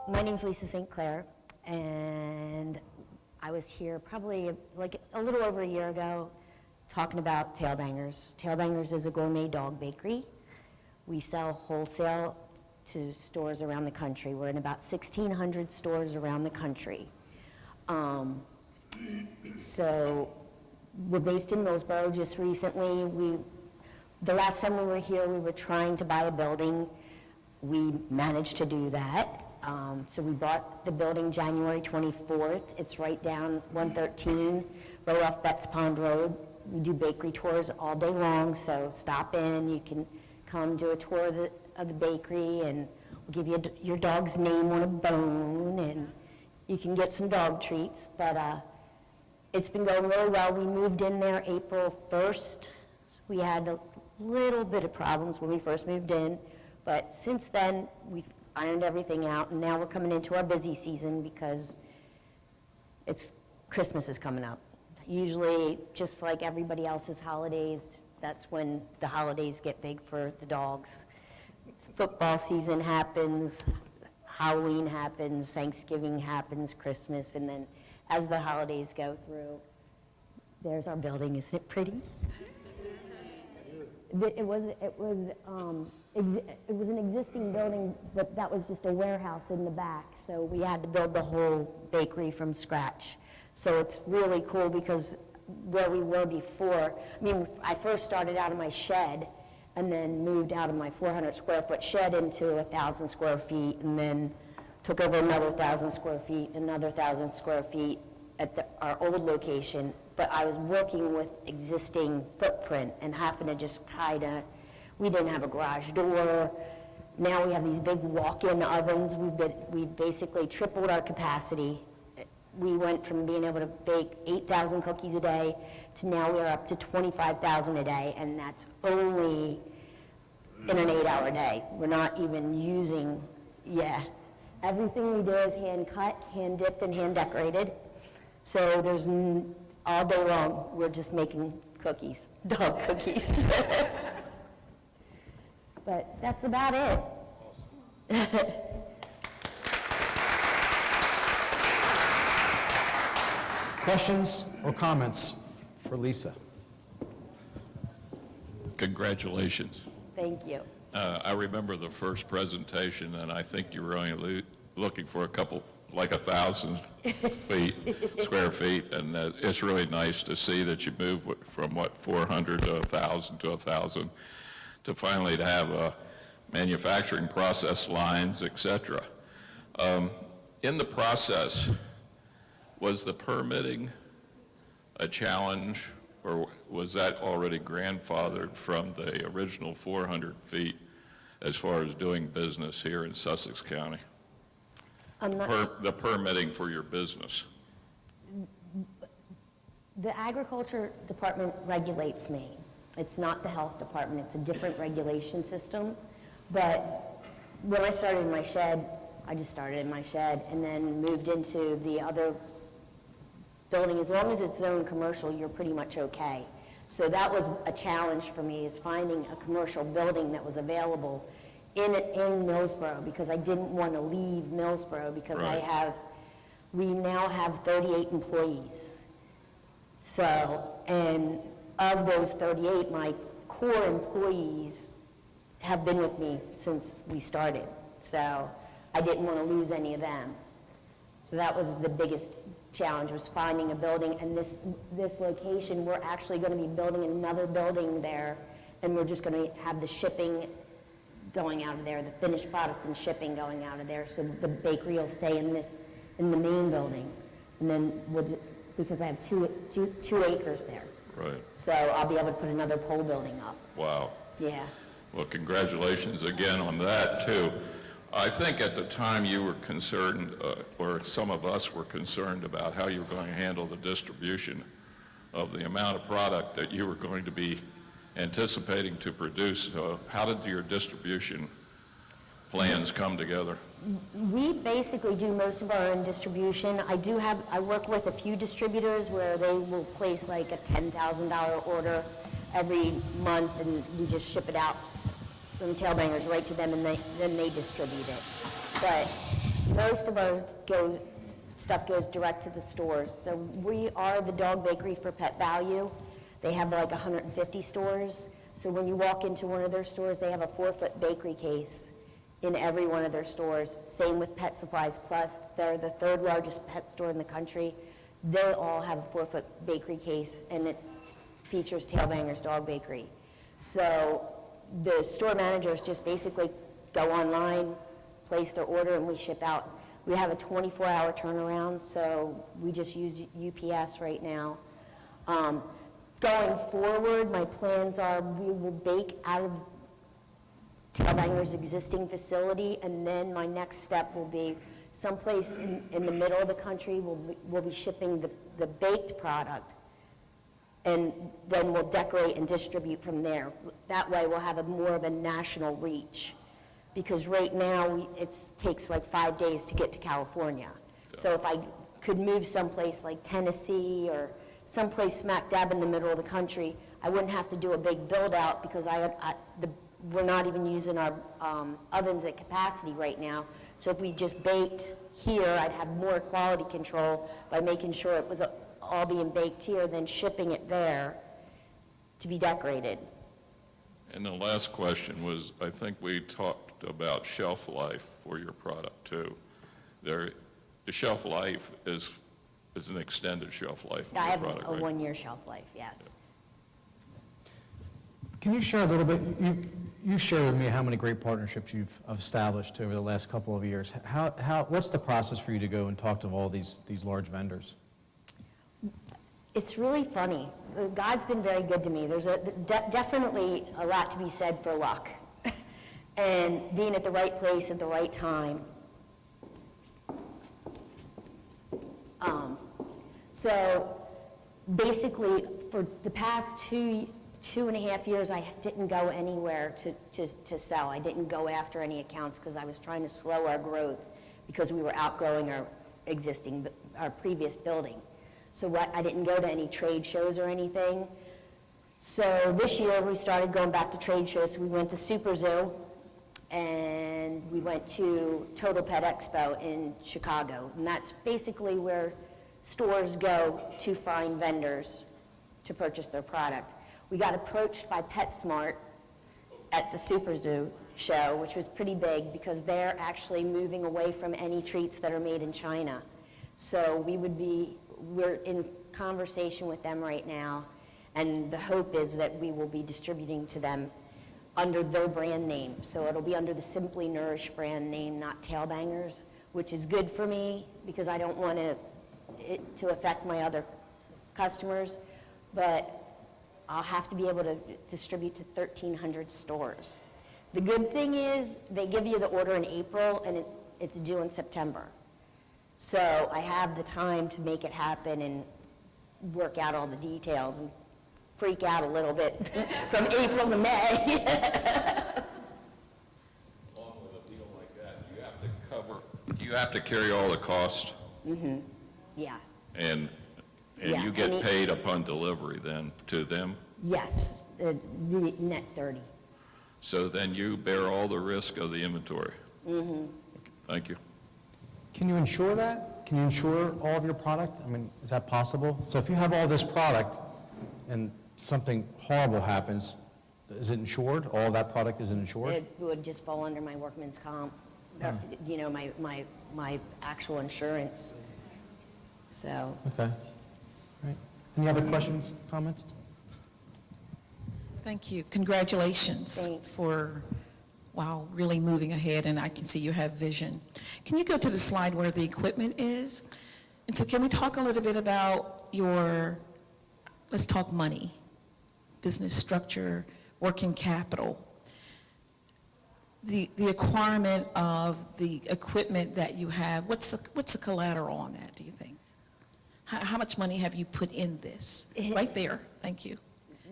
My name's Lisa St. Clair, and I was here probably like a little over a year ago talking about Tailbangers. Tailbangers is a gourmet dog bakery. We sell wholesale to stores around the country. We're in about 1,600 stores around the country. So we're based in Millsboro. Just recently, the last time we were here, we were trying to buy a building. We managed to do that. So we bought the building January 24th. It's right down 113, right off Betts Pond Road. We do bakery tours all day long, so stop in. You can come do a tour of the bakery, and we'll give you your dog's name on a bone, and you can get some dog treats. But it's been going really well. We moved in there April 1st. We had a little bit of problems when we first moved in, but since then, we've ironed everything out, and now we're coming into our busy season because Christmas is coming up. Usually, just like everybody else's holidays, that's when the holidays get big for the dogs. Football season happens, Halloween happens, Thanksgiving happens, Christmas, and then as the holidays go through, there's our building. Isn't it pretty? It was an existing building, but that was just a warehouse in the back, so we had to build the whole bakery from scratch. So it's really cool because where we were before, I first started out of my shed and then moved out of my 400 square foot shed into 1,000 square feet, and then took over another 1,000 square feet, another 1,000 square feet at our old location. But I was working with existing footprint and having to just we didn't have a garage door. Now we have these big walk-in ovens. We've basically tripled our capacity. We went from being able to bake 8,000 cookies a day to now we're up to 25,000 a day, and that's only in an 8-hour day. We're not even using, everything we do is hand cut, hand dipped, and hand decorated. So there's all day long, we're just making cookies, dog cookies. But that's about it. Questions or comments for Lisa? Congratulations. Thank you. I remember the first presentation, and I think you were only looking for like 1,000 square feet, and it's really nice to see that you moved from 400 to 1,000 to 1,000 to finally to have manufacturing process lines, etc. In the process, was the permitting a challenge, or was that already grandfathered from the original 400 feet as far as doing business here in Sussex County? The permitting for your business. The agriculture department regulates me. It's not the health department. It's a different regulation system. But when I started in my shed, I just started in my shed and then moved into the other building. As long as it's zoned commercial, you're pretty much okay. So that was a challenge for me, is finding a commercial building that was available in Millsboro, because I didn't want to leave Millsboro, because Right. we now have 38 employees. So, and of those 38, my core employees have been with me since we started. So I didn't want to lose any of them. So that was the biggest challenge, was finding a building. And this location, we're actually going to be building another building there, and we're just going to have the shipping going out of there, the finished product and shipping going out of there. So the bakery will stay in the main building, and then because I have two acres there. Right. So I'll be able to put another pole building up. Wow. Yeah. Well, congratulations again on that, too. I think at the time you were concerned, or some of us were concerned about how you were going to handle the distribution of the amount of product that you were going to be anticipating to produce. How did your distribution plans come together? We basically do most of our own distribution. I work with a few distributors where they will place like a $10,000 order every month, and we just ship it out from Tailbangers right to them, and then they distribute it. But most of our stuff goes direct to the stores. So we are the dog bakery for Pet Value. They have like 150 stores. So when you walk into one of their stores, they have a 4-foot bakery case in every one of their stores. Same with Pet Supplies Plus. They're the 3rd largest pet store in the country. They all have a 4-foot bakery case, and it features Tailbangers Dog Bakery. So the store managers just basically go online, place their order, and we ship out. We have a 24-hour turnaround, so we just use UPS right now. Going forward, my plans are we will bake out of Tailbangers' existing facility, and then my next step will be someplace in the middle of the country. We'll be shipping the baked product, and then we'll decorate and distribute from there. That way we'll have more of a national reach, because right now it takes like 5 days to get to California. Yeah. So if I could move someplace like Tennessee or someplace smack dab in the middle of the country, I wouldn't have to do a big build out, because we're not even using our ovens at capacity right now. So if we just baked here, I'd have more quality control by making sure it was all being baked here, then shipping it there to be decorated. And the last question was, I think we talked about shelf life for your product too. The shelf life is an extended shelf life for I your have product, a right? 1-year shelf life, yes. Yeah. Can you share a little bit, you've shared with me how many great partnerships you've established over the last couple of years. What's the process for you to go and talk to all these large vendors? It's really funny. God's been very good to me. There's definitely a lot to be said for luck and being at the right place at the right time. So basically, for the past two and a half years, I didn't go anywhere to sell. I didn't go after any accounts because I was trying to slow our growth because we were outgrowing our previous building. So I didn't go to any trade shows or anything. So this year we started going back to trade shows. So we went to Super Zoo, and we went to Total Pet Expo in Chicago. And that's basically where stores go to find vendors to purchase their product. We got approached by PetSmart at the Super Zoo show, which was pretty big because they're actually moving away from any treats that are made in China. So we're in conversation with them right now, and the hope is that we will be distributing to them under their brand name. So it'll be under the Simply Nourished brand name, not Tailbangers, which is good for me because I don't want it to affect my other customers, but I'll have to be able to distribute to 1,300 stores. The good thing is they give you the order in April, and it's due in September. So I have the time to make it happen and work out all the details and freak out a little bit from April to May. Along with a deal like that, you have to carry all the costs, Mm-hmm. Yeah. and Yeah, you get and paid upon delivery then to them. Yes, net 30. So then you bear all the risk of the inventory. Mm-hmm. Thank you. Can you insure that? Can you insure all of your product? I mean, is that possible? So if you have all this product and something horrible happens, is it insured? All of that product is insured? It would just fall under my workman's comp, my actual insurance. So, Okay. Right. Any other questions, comments? Thank you. Congratulations Thanks. for, wow, really moving ahead, and I can see you have vision. Can you go to the slide where the equipment is? And so can we talk a little bit about let's talk money, business structure, working capital, the acquirement of the equipment that you have. What's the collateral on that, do you think? How much money have you put in this? Right there. Thank you.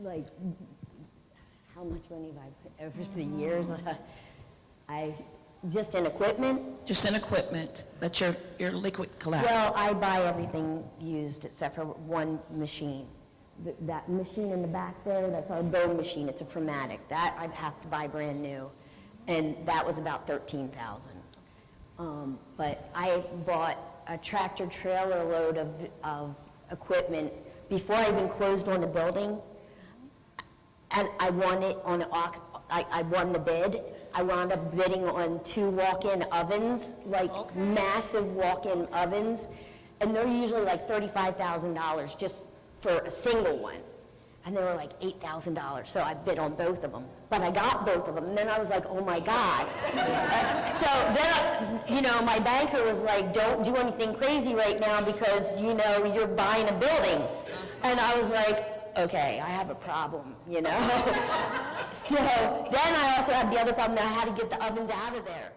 like, how much money have I put over the years? Just in equipment? Just in equipment, that's your liquid collateral. Well, I buy everything used except for one machine. That machine in the back there, that's our bone machine. It's a Formatic. That I'd have to buy brand new. And that was about $13,000. But I bought a tractor trailer load of equipment before I even closed on the building. And I won it on I won the bid. I wound up bidding on 2 walk-in ovens, like massive walk-in ovens. And they're usually like $35,000 just for a single one. And they were like $8,000, so I bid on both of them. But I got both of them, and then I was like, oh my God. So then, my banker was like, don't do anything crazy right now because, you're buying a building. And I was like, okay, I have a problem, So then I also had the other problem that I had to get the ovens out of there.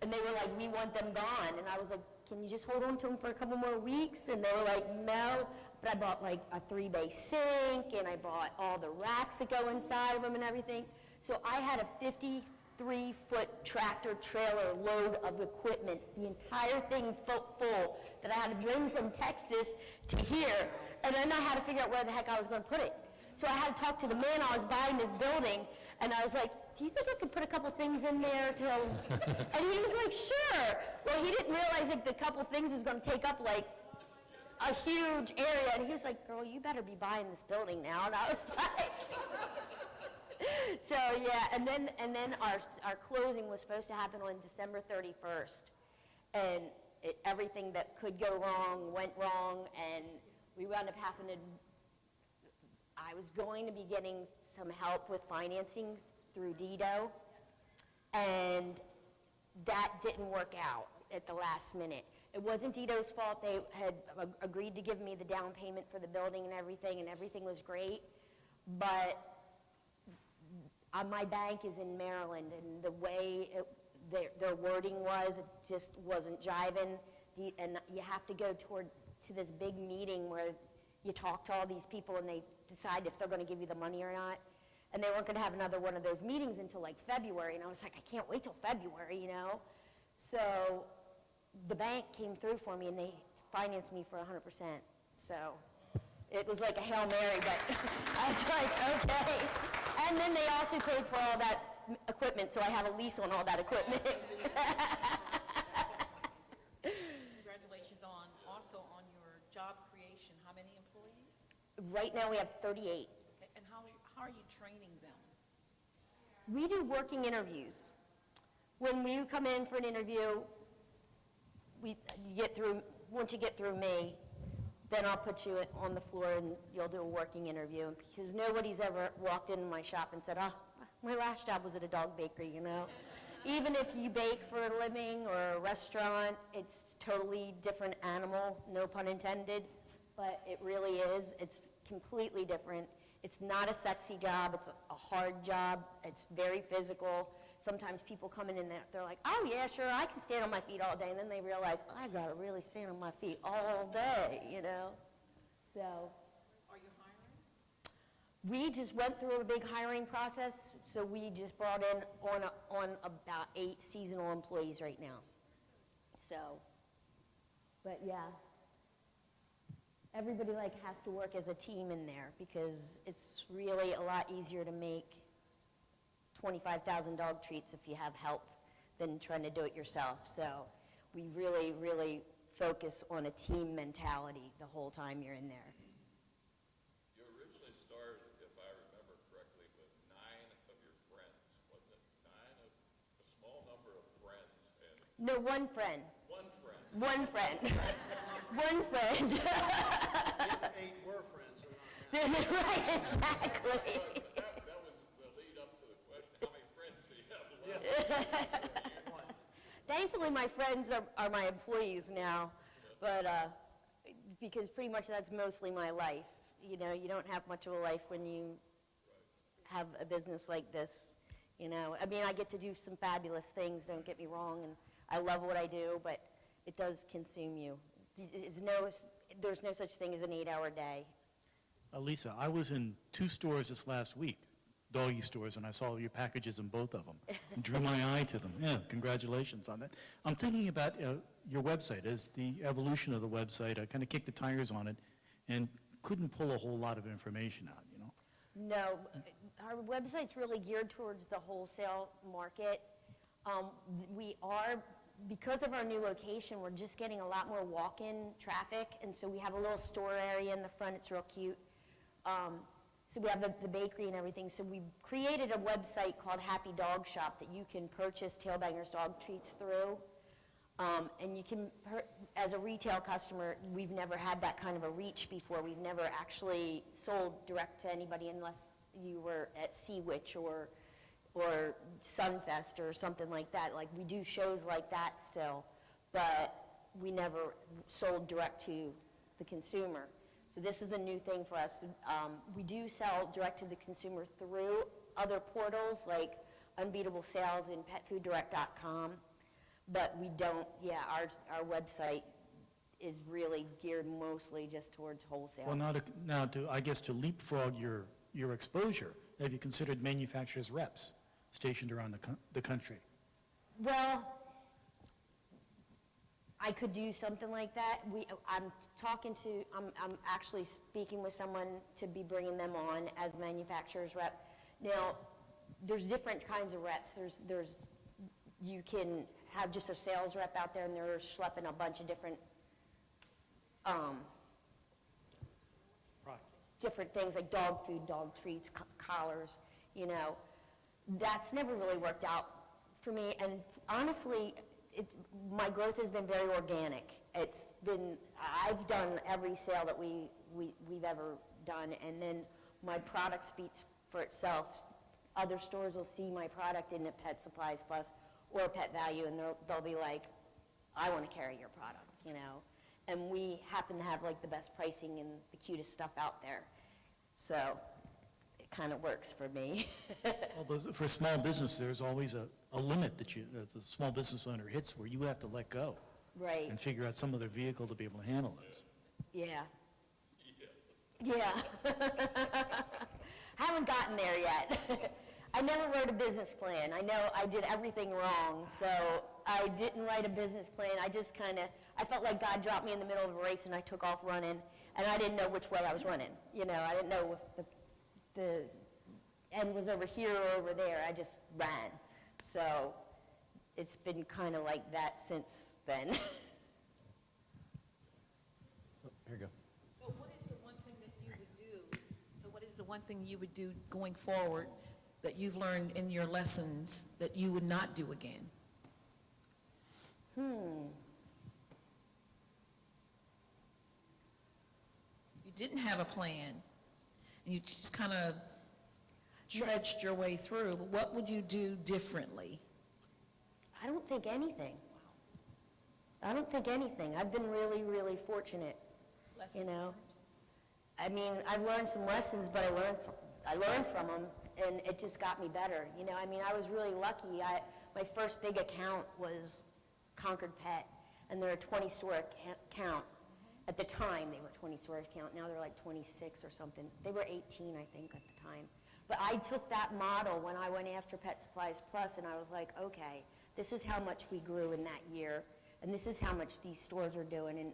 And they were like, we want them gone. And I was like, can you just hold on to them for a couple more weeks? And they were like, no. But I bought like a 3-bay sink, and I bought all the racks that go inside of them and everything. So I had a 53-foot tractor trailer load of equipment, the entire thing full, that I had to bring from Texas to here. And then I had to figure out where the heck I was going to put it. So I had to talk to the man I was buying this building, and I was like, do you think I could put a couple things in there and he was like, sure. Well, he didn't realize that the couple things is going to take up like a huge area, and he was like, girl, you better be buying this building now. And I was like, so yeah, and then our closing was supposed to happen on December 31st, and everything that could go wrong went wrong, and we wound up having to, I was going to be getting some help with financing through Dido, and that didn't work out at the last minute. It wasn't Dido's fault. They had agreed to give me the down payment for the building and everything was great, but my bank is in Maryland, and the way their wording was, it just wasn't jiving, and you have to go to this big meeting where you talk to all these people and they decide if they're going to give you the money or not. And they weren't going to have another one of those meetings until like February, and I was like, I can't wait till February, So the bank came through for me, and they financed me for 100%. So it was like a Hail Mary, but I was like, okay. And then they also paid for all that equipment, so I have a lease on all that equipment. Congratulations also on your job creation. How many employees? Right now we have 38. Okay. And how are you training them? We do working interviews. When you come in for an interview, once you get through me, then I'll put you on the floor and you'll do a working interview. Because nobody's ever walked into my shop and said, my last job was at a dog bakery, Even if you bake for a living or a restaurant, it's totally different animal, no pun intended, but it really is. It's completely different. It's not a sexy job, it's a hard job, it's very physical. Sometimes people come in and they're like, oh yeah, sure, I can stand on my feet all day, and then they realize, I gotta really stand on my feet all day, So. Are you hiring? We just went through a big hiring process, so we just brought in on about 8 seasonal employees right now. So, but yeah. Everybody has to work as a team in there because it's really a lot easier to make 25,000 dog treats if you have help than trying to do it yourself. So we really, really focus on a team mentality the whole time you're in there. You originally started, if I remember correctly, with 9 of your friends. Was it 9 of a small number of friends? No, one friend. One friend. One friend. One friend. 8 were friends. Right, exactly. That was the lead up to the question, how many friends do you have left? Thankfully, my friends are my employees now, but because pretty much that's mostly my life. You don't have much of a life when you have a business like this. I get to do some fabulous things, don't get me wrong, and I love what I do, but it does consume you. There's no such thing as an 8-hour day. Lisa, I was in 2 stores this last week, doggy stores, and I saw your packages in both of them. And drew my eye to them. Yeah, congratulations on that. I'm thinking about your website. As the evolution of the website, I kind of kicked the tires on it and couldn't pull a whole lot of information out, No, our website's really geared towards the wholesale market. We are because of our new location, we're just getting a lot more walk-in traffic, and so we have a little store area in the front, it's real cute. So we have the bakery and everything, so we created a website called Happy Dog Shop that you can purchase Tailbangers dog treats through. And you can, as a retail customer, we've never had that kind of a reach before. We've never actually sold direct to anybody unless you were at Sea Witch or Sunfest or something like that. Like, we do shows like that still, but we never sold direct to the consumer. So this is a new thing for us. We do sell direct to the consumer through other portals like Unbeatable Sales and petfooddirect.com. But we don't, our website is really geared mostly just towards wholesale. Well, I guess to leapfrog your exposure, have you considered manufacturers' reps stationed around the country? Well, I could do something like that. I'm actually speaking with someone to be bringing them on as manufacturer's rep. Now, there's different kinds of reps. You can have just a sales rep out there and they're schlepping a bunch of different different things like dog food, dog treats, collars, That's never really worked out for me, and honestly, my growth has been very organic. I've done every sale that we've ever done, and then my product speaks for itself. Other stores will see my product in a Pet Supplies Plus or Pet Value, and they'll be like, I want to carry your product, And we happen to have like the best pricing and the cutest stuff out there. So it kind of works for me. Although for a small business, there's always a limit that the small business owner hits where you have to let go. Right. And figure out some other vehicle to be able to handle this. Yeah. Yeah. Haven't gotten there yet. I never wrote a business plan. I know I did everything wrong, so I didn't write a business plan. I just I felt like God dropped me in the middle of a race and I took off running, and I didn't know which way I was running. I didn't know if the end was over here or over there. I just ran. So it's been kind of like that since then. Here you go. So what is the one thing that you would do? So what is the one thing you would do going forward that you've learned in your lessons that you would not do again? You didn't have a plan, and you just kind of trudged your way through, but what would you do differently? I don't think anything. I've been really, really fortunate, I mean, I've learned some lessons, but I learned from them, and it just got me better. I was really lucky. My first big account was Concord Pet, and they're a 20-store account. At the time, they were 20-store account. Now they're like 26 or something. They were 18, I think, at the time. But I took that model when I went after Pet Supplies Plus, and I was like, okay, this is how much we grew in that year, and this is how much these stores are doing, and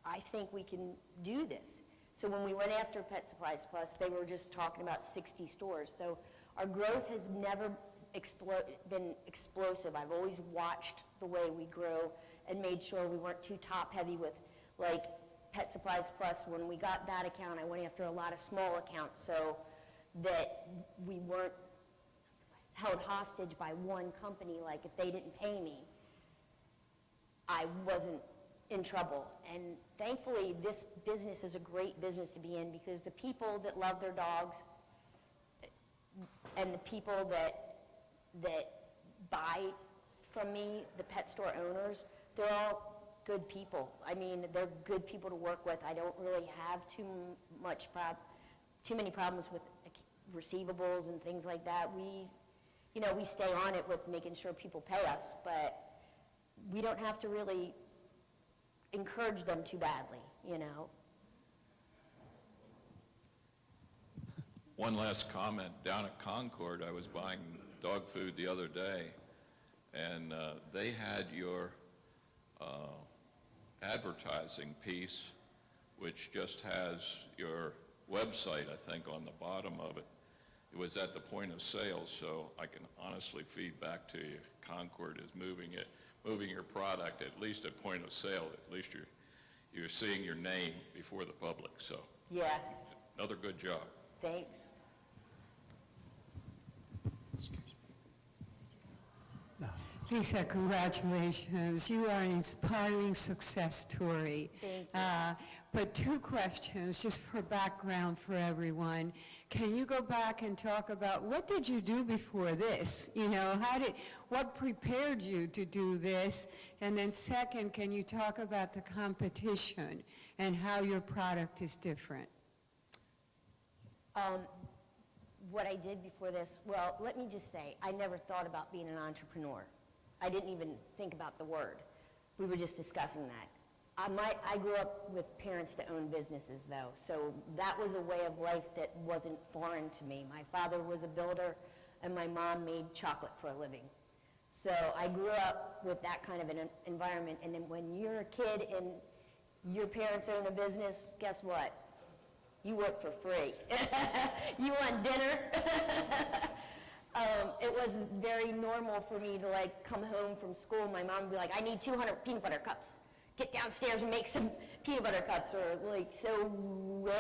I think we can do this. So when we went after Pet Supplies Plus, they were just talking about 60 stores. So our growth has never been explosive. I've always watched the way we grow and made sure we weren't too top-heavy with, like, Pet Supplies Plus. When we got that account, I went after a lot of small accounts so that we weren't held hostage by one company. Like, if they didn't pay me, I wasn't in trouble. And thankfully, this business is a great business to be in because the people that love their dogs and the people that buy from me, the pet store owners, they're all good people. I mean, they're good people to work with. I don't really have too many problems with receivables and things like that. We stay on it with making sure people pay us, but we don't have to really encourage them too badly, One last comment. Down at Concord, I was buying dog food the other day, and they had your advertising piece, which just has your website, I think, on the bottom of it. it was at the point of sale, so I can honestly feed back to you, Concord is moving your product at least at point of sale. At least you're seeing your name before the public, so Yeah, another good job. thanks. Lisa, congratulations. You are an inspiring success story. Thank you. But two questions, just for background for everyone. Can you go back and talk about what did you do before this? You know, what prepared you to do this? And then second, can you talk about the competition and how your product is different? What I did before this, well, let me just say, I never thought about being an entrepreneur. I didn't even think about the word. We were just discussing that. I grew up with parents that owned businesses, though, so that was a way of life that wasn't foreign to me. My father was a builder, and my mom made chocolate for a living. So I grew up with that kind of an environment, and then when you're a kid and your parents own a business, guess what? You work for free. You want dinner? It was very normal for me to come home from school. My mom would be like, I need 200 peanut butter cups. Get downstairs and make some peanut butter cups. So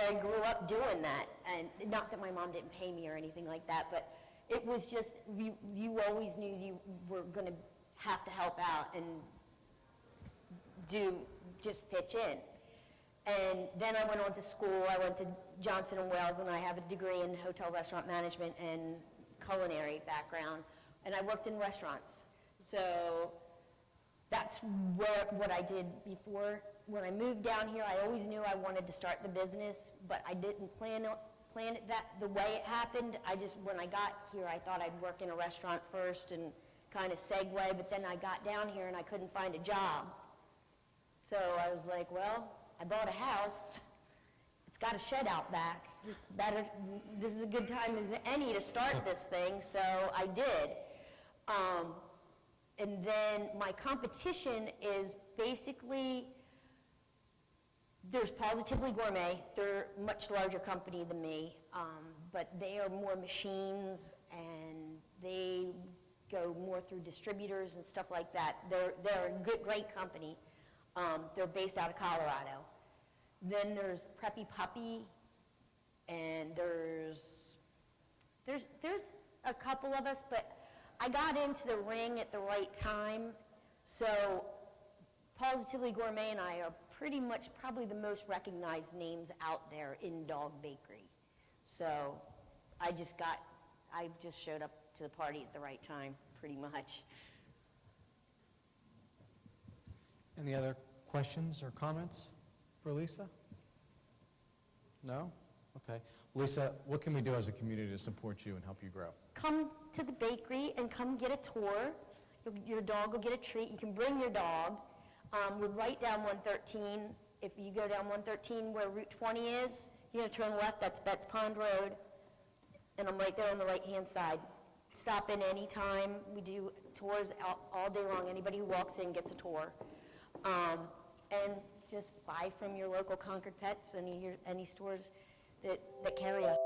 I grew up doing that. And not that my mom didn't pay me or anything like that, but it was just, you always knew you were going to have to help out and just pitch in. And then I went on to school. I went to Johnson & Wales, and I have a degree in hotel restaurant management and culinary background. And I worked in restaurants. So that's what I did before. When I moved down here, I always knew I wanted to start the business, but I didn't plan it the way it happened. When I got here, I thought I'd work in a restaurant first and kind of segue, but then I got down here and I couldn't find a job. So I was like, well, I bought a house. It's got a shed out back. This is a good time as any to start this thing, so I did. And then my competition is basically, there's Positively Gourmet. They're a much larger company than me, but they are more machines, and they go more through distributors and stuff like that. They're a great company. They're based out of Colorado. Then there's Preppy Puppy, and there's a couple of us, but I got into the ring at the right time. So Positively Gourmet and I are pretty much probably the most recognized names out there in dog bakery. So I just showed up to the party at the right time, pretty much. Any other questions or comments for Lisa? No? Okay. Lisa, what can we do as a community to support you and help you grow? Come to the bakery and come get a tour. Your dog will get a treat. You can bring your dog. We're right down 113. If you go down 113 where Route 20 is, you're going to turn left. That's Betts Pond Road. And I'm right there on the right-hand side. Stop in any time. We do tours all day long. Anybody who walks in gets a tour. And just buy from your local Concord Pets, any stores that carry us.